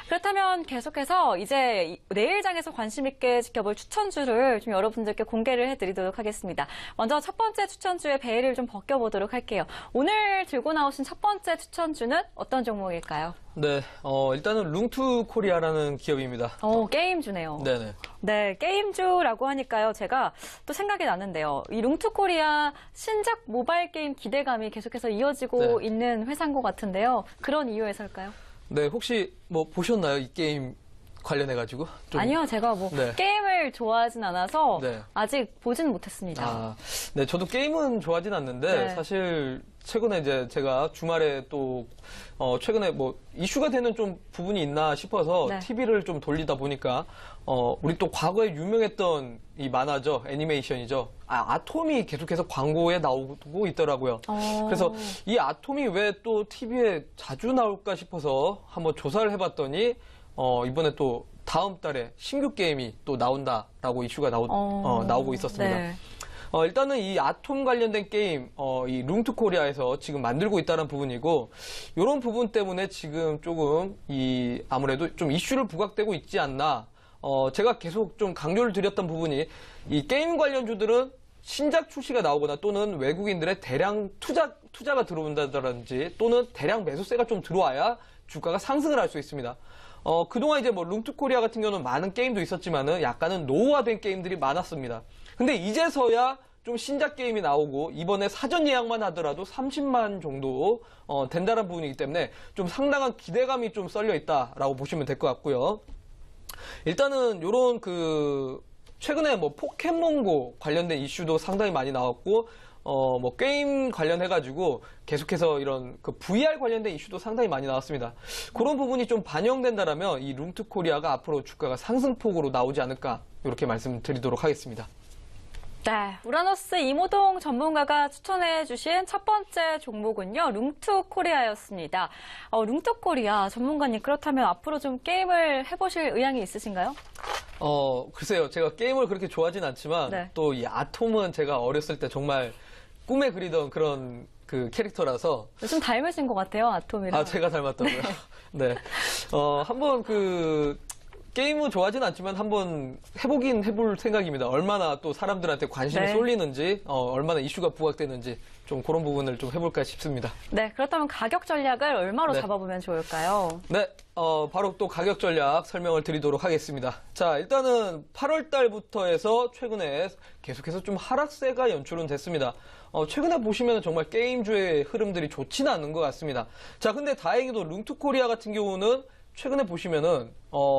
그렇다면 계속해서 이제 내일장에서 관심 있게 지켜볼 추천주를 좀 여러분들께 공개를 해드리도록 하겠습니다. 먼저 첫 번째 추천주의 베일을 좀 벗겨보도록 할게요. 오늘 들고 나오신 첫 번째 추천주는 어떤 종목일까요? 네, 일단은 룽투코리아라는 기업입니다. 게임주네요. 네네. 네, 게임주라고 하니까요. 제가 또 생각이 나는데요. 이 룽투코리아 신작 모바일 게임 기대감이 계속해서 이어지고 네. 있는 회사인 것 같은데요. 그런 이유에서일까요? 네, 혹시 뭐 보셨나요? 이 게임 관련해가지고? 좀... 아니요, 제가 뭐 네. 게임을 좋아하진 않아서 네. 아직 보진 못했습니다. 네, 저도 게임은 좋아하진 않는데 네. 사실 최근에 이제 제가 주말에 또 최근에 뭐 이슈가 되는 좀 부분이 있나 싶어서 네. TV를 좀 돌리다 보니까 우리 또 과거에 유명했던 이 만화죠, 애니메이션이죠. 아톰이 계속해서 광고에 나오고 있더라고요. 그래서 이 아톰이 왜 또 TV에 자주 나올까 싶어서 한번 조사를 해봤더니 이번에 또 다음 달에 신규 게임이 또 나온다라고 이슈가 나오고 있었습니다. 네. 일단은 이 아톰 관련된 게임, 이 룽투코리아에서 지금 만들고 있다는 부분이고, 이런 부분 때문에 지금 조금 아무래도 좀 이슈를 부각되고 있지 않나. 제가 계속 좀 강조를 드렸던 부분이 이 게임 관련주들은 신작 출시가 나오거나 또는 외국인들의 대량 투자가 들어온다든지 또는 대량 매수세가 좀 들어와야 주가가 상승을 할 수 있습니다. 그동안 이제 뭐 룽투코리아 같은 경우는 많은 게임도 있었지만은 약간은 노후화된 게임들이 많았습니다. 근데 이제서야 좀 신작 게임이 나오고 이번에 사전 예약만 하더라도 30만 정도 된다는 부분이기 때문에 좀 상당한 기대감이 좀 썰려 있다라고 보시면 될 것 같고요. 일단은 요런 최근에 뭐 포켓몬고 관련된 이슈도 상당히 많이 나왔고 뭐 게임 관련해가지고 계속해서 이런 VR 관련된 이슈도 상당히 많이 나왔습니다. 그런 부분이 좀 반영된다라면 이 룽투코리아가 앞으로 주가가 상승폭으로 나오지 않을까 이렇게 말씀드리도록 하겠습니다. 네, 우라노스 이모동 전문가가 추천해주신 첫 번째 종목은요, 룽투코리아였습니다. 룽투코리아 전문가님, 그렇다면 앞으로 좀 게임을 해보실 의향이 있으신가요? 글쎄요. 제가 게임을 그렇게 좋아하진 않지만 네. 또 이 아톰은 제가 어렸을 때 정말 꿈에 그리던 그런 캐릭터라서 좀 닮으신 것 같아요, 아톰이랑. 제가 닮았다고요? 네. 한번 게임은 좋아하진 않지만 한번 해볼 생각입니다. 얼마나 또 사람들한테 관심이 네. 쏠리는지, 얼마나 이슈가 부각되는지 좀 그런 부분을 좀 해볼까 싶습니다. 네, 그렇다면 가격 전략을 얼마로 네. 잡아보면 좋을까요? 네, 바로 또 가격 전략 설명을 드리도록 하겠습니다. 자, 일단은 8월 달부터 해서 최근에 계속해서 좀 하락세가 연출은 됐습니다. 최근에 보시면 정말 게임주의 흐름들이 좋지는 않은 것 같습니다. 자, 근데 다행히도 룽투코리아 같은 경우는 최근에 보시면은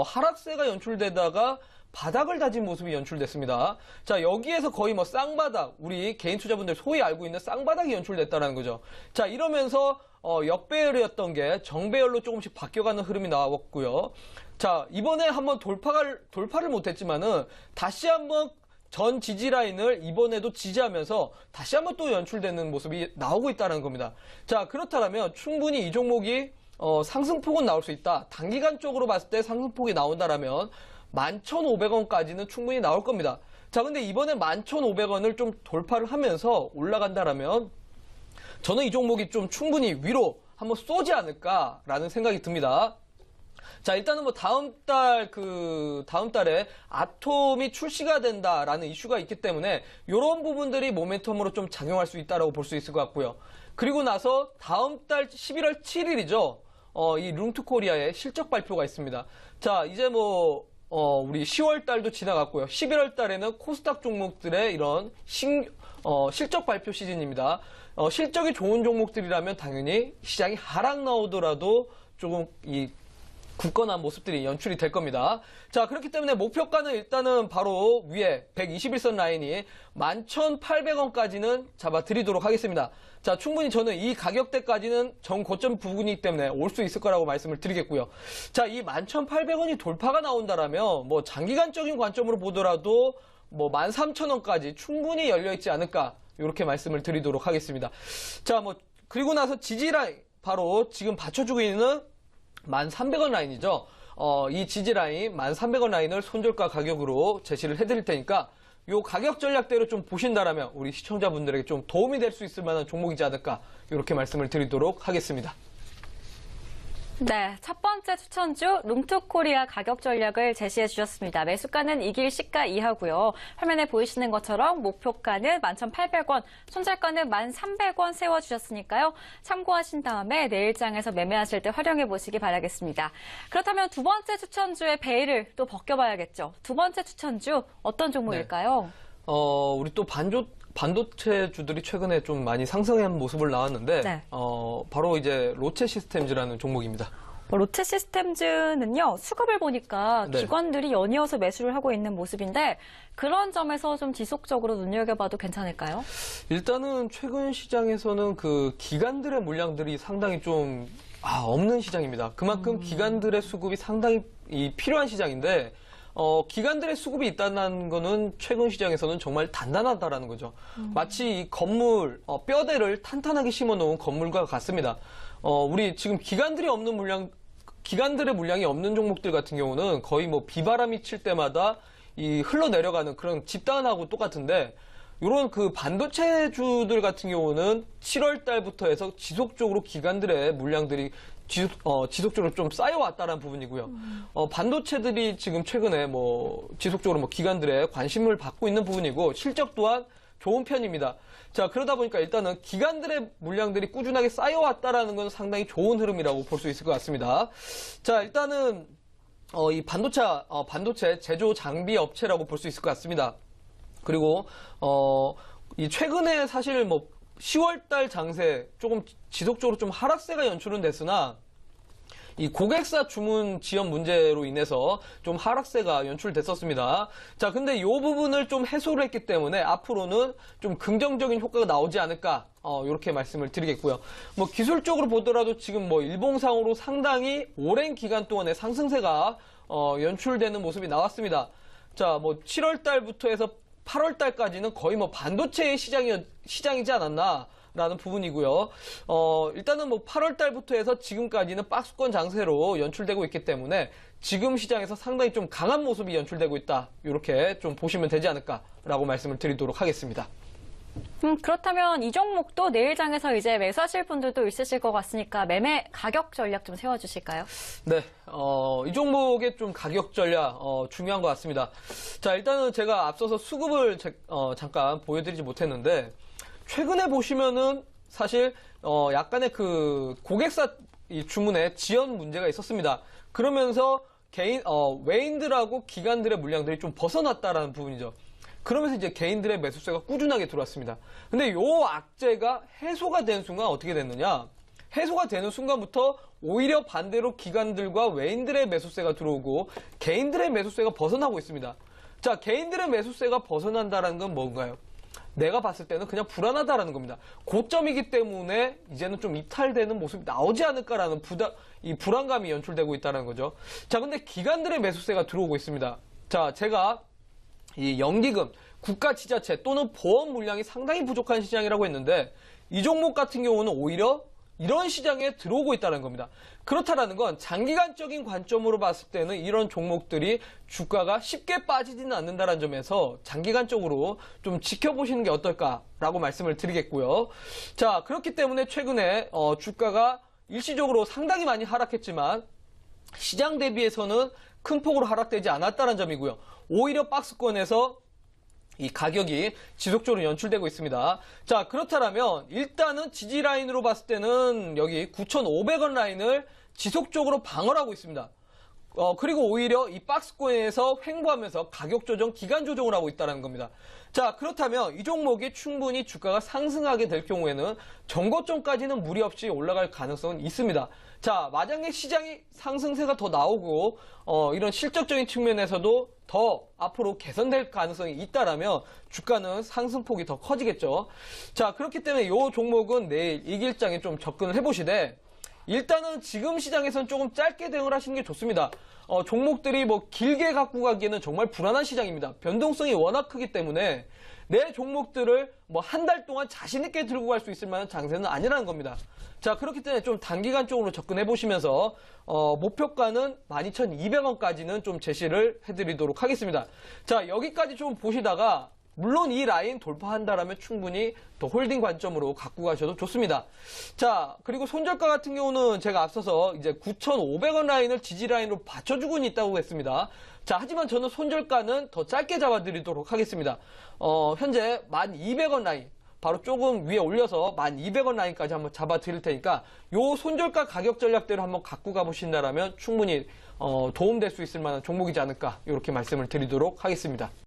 하락세가 연출되다가 바닥을 다진 모습이 연출됐습니다. 자, 여기에서 거의 뭐 쌍바닥, 우리 개인 투자분들 소위 알고 있는 쌍바닥이 연출됐다는 거죠. 자, 이러면서 역배열이었던 게 정배열로 조금씩 바뀌어가는 흐름이 나왔고요. 자, 이번에 한번 돌파를 못했지만은 다시 한번 전 지지 라인을 이번에도 지지하면서 다시 한번 또 연출되는 모습이 나오고 있다는 겁니다. 자, 그렇다면 충분히 이 종목이 상승폭은 나올 수 있다. 단기간적으로 봤을 때 상승폭이 나온다라면 11,500원까지는 충분히 나올 겁니다. 자, 근데 이번에 11,500원을 좀 돌파를 하면서 올라간다라면 저는 이 종목이 좀 충분히 위로 한번 쏘지 않을까라는 생각이 듭니다. 자, 일단은 뭐 다음 달에 아톰이 출시가 된다라는 이슈가 있기 때문에 이런 부분들이 모멘텀으로 좀 작용할 수 있다라고 볼 수 있을 것 같고요. 그리고 나서 다음 달 11월 7일이죠. 이 룽투코리아의 실적 발표가 있습니다. 자, 이제 뭐 우리 10월 달도 지나갔고요. 11월 달에는 코스닥 종목들의 이런 실적 발표 시즌입니다. 실적이 좋은 종목들이라면 당연히 시장이 하락 나오더라도 조금 굳건한 모습들이 연출이 될 겁니다. 자, 그렇기 때문에 목표가는 일단은 바로 위에 121선 라인이 11,800원까지는 잡아드리도록 하겠습니다. 자, 충분히 저는 이 가격대까지는 정고점 부분이기 때문에 올 수 있을 거라고 말씀을 드리겠고요. 자, 이 11,800원이 돌파가 나온다라면 뭐 장기간적인 관점으로 보더라도 뭐 13,000원까지 충분히 열려있지 않을까 이렇게 말씀을 드리도록 하겠습니다. 자, 뭐 그리고 나서 지지라인 바로 지금 받쳐주고 있는 1,300원 라인이죠. 이 지지라인 1,300원 라인을 손절가 가격으로 제시를 해드릴 테니까 요 가격 전략대로 좀 보신다라면 우리 시청자분들에게 좀 도움이 될 수 있을 만한 종목이지 않을까 이렇게 말씀을 드리도록 하겠습니다. 네, 첫 번째 추천주 룸투코리아 가격 전략을 제시해 주셨습니다. 매수가는 이길 시가 이하고요. 화면에 보이시는 것처럼 목표가는 11,800원, 손절가는 1,300원 세워주셨으니까요. 참고하신 다음에 내일장에서 매매하실 때 활용해 보시기 바라겠습니다. 그렇다면 두 번째 추천주의 베일을 또 벗겨봐야겠죠. 두 번째 추천주 어떤 종목일까요? 우리 또 반도체주들이 최근에 좀 많이 상승한 모습을 나왔는데, 네. 바로 이제 로체 시스템즈라는 종목입니다. 로체 시스템즈는요, 수급을 보니까 네. 기관들이 연이어서 매수를 하고 있는 모습인데, 그런 점에서 좀 지속적으로 눈여겨봐도 괜찮을까요? 일단은 최근 시장에서는 그 기관들의 물량들이 상당히 좀, 없는 시장입니다. 그만큼 기관들의 수급이 상당히 필요한 시장인데, 기관들의 수급이 있다는 거는 최근 시장에서는 정말 단단하다라는 거죠. 마치 이 건물, 뼈대를 탄탄하게 심어 놓은 건물과 같습니다. 우리 지금 기관들의 물량이 없는 종목들 같은 경우는 거의 뭐 비바람이 칠 때마다 이 흘러내려가는 그런 집단하고 똑같은데, 이런 그 반도체주들 같은 경우는 7월 달부터 해서 지속적으로 기관들의 물량들이 지속적으로 좀 쌓여왔다는 부분이고요. 반도체들이 지금 최근에 지속적으로 기관들의 관심을 받고 있는 부분이고, 실적 또한 좋은 편입니다. 자, 그러다 보니까 일단은 기관들의 물량들이 꾸준하게 쌓여왔다라는 건 상당히 좋은 흐름이라고 볼 수 있을 것 같습니다. 자, 일단은, 이 반도체 제조 장비 업체라고 볼 수 있을 것 같습니다. 그리고, 이 최근에 사실 10월달 장세 조금 지속적으로 좀 하락세가 연출은 됐으나, 이 고객사 주문 지연 문제로 인해서 좀 하락세가 연출됐었습니다. 자, 근데 이 부분을 좀 해소를 했기 때문에 앞으로는 좀 긍정적인 효과가 나오지 않을까, 이렇게 말씀을 드리겠고요. 기술적으로 보더라도 지금 일봉상으로 상당히 오랜 기간 동안의 상승세가, 연출되는 모습이 나왔습니다. 자, 7월 달부터 해서 8월 달까지는 거의 반도체의 시장이지 않았나. 라는 부분이고요. 일단은 8월 달부터 해서 지금까지는 박스권 장세로 연출되고 있기 때문에 지금 시장에서 상당히 좀 강한 모습이 연출되고 있다. 이렇게 좀 보시면 되지 않을까라고 말씀을 드리도록 하겠습니다. 그렇다면 이 종목도 내일장에서 이제 매수하실 분들도 있으실 것 같으니까 매매 가격 전략 좀 세워주실까요? 네, 이 종목의 좀 가격 전략, 중요한 것 같습니다. 자, 일단은 제가 앞서서 수급을 잠깐 보여드리지 못했는데, 최근에 보시면은 사실 약간의 그 고객사 주문에 지연 문제가 있었습니다. 그러면서 외인들하고 기관들의 물량들이 좀 벗어났다라는 부분이죠. 그러면서 이제 개인들의 매수세가 꾸준하게 들어왔습니다. 근데 요 악재가 해소가 된 순간 어떻게 됐느냐? 해소가 되는 순간부터 오히려 반대로 기관들과 외인들의 매수세가 들어오고 개인들의 매수세가 벗어나고 있습니다. 자, 개인들의 매수세가 벗어난다는 건 뭔가요? 내가 봤을 때는 그냥 불안하다라는 겁니다. 고점이기 때문에 이제는 좀 이탈되는 모습이 나오지 않을까라는 이 불안감이 연출되고 있다는 거죠. 자, 근데 기관들의 매수세가 들어오고 있습니다. 자, 제가 이 연기금, 국가 지자체 또는 보험 물량이 상당히 부족한 시장이라고 했는데, 이 종목 같은 경우는 오히려 이런 시장에 들어오고 있다는 겁니다. 그렇다라는 건 장기간적인 관점으로 봤을 때는 이런 종목들이 주가가 쉽게 빠지지는 않는다는 점에서 장기간적으로 좀 지켜보시는 게 어떨까라고 말씀을 드리겠고요. 자, 그렇기 때문에 최근에 주가가 일시적으로 상당히 많이 하락했지만 시장 대비해서는 큰 폭으로 하락되지 않았다는 점이고요. 오히려 박스권에서 이 가격이 지속적으로 연출되고 있습니다. 자, 그렇다면 일단은 지지 라인으로 봤을 때는 여기 9,500원 라인을 지속적으로 방어를 하고 있습니다. 그리고 오히려 이 박스권에서 횡보하면서 가격 조정, 기간 조정을 하고 있다는 겁니다. 자, 그렇다면 이 종목이 충분히 주가가 상승하게 될 경우에는 정고점까지는 무리 없이 올라갈 가능성은 있습니다. 자, 만약에 시장이 상승세가 더 나오고 이런 실적적인 측면에서도 더 앞으로 개선될 가능성이 있다라면 주가는 상승폭이 더 커지겠죠. 자, 그렇기 때문에 이 종목은 내일 이길장에 좀 접근을 해보시되, 일단은 지금 시장에서는 조금 짧게 대응을 하시는 게 좋습니다. 종목들이 길게 갖고 가기에는 정말 불안한 시장입니다. 변동성이 워낙 크기 때문에 내 종목들을 한 달 동안 자신있게 들고 갈 수 있을 만한 장세는 아니라는 겁니다. 자, 그렇기 때문에 좀 단기간적으로 접근해 보시면서 목표가는 12,200원까지는 좀 제시를 해드리도록 하겠습니다. 자, 여기까지 좀 보시다가 물론 이 라인 돌파한다라면 충분히 더 홀딩 관점으로 갖고 가셔도 좋습니다. 자, 그리고 손절가 같은 경우는 제가 앞서서 이제 9,500원 라인을 지지 라인으로 받쳐주고는 있다고 했습니다. 자, 하지만 저는 손절가는 더 짧게 잡아드리도록 하겠습니다. 현재 1,200원 라인, 바로 조금 위에 올려서 1,200원 라인까지 한번 잡아드릴 테니까 요 손절가 가격 전략대로 한번 갖고 가보신다라면 충분히 도움될 수 있을 만한 종목이지 않을까 이렇게 말씀을 드리도록 하겠습니다.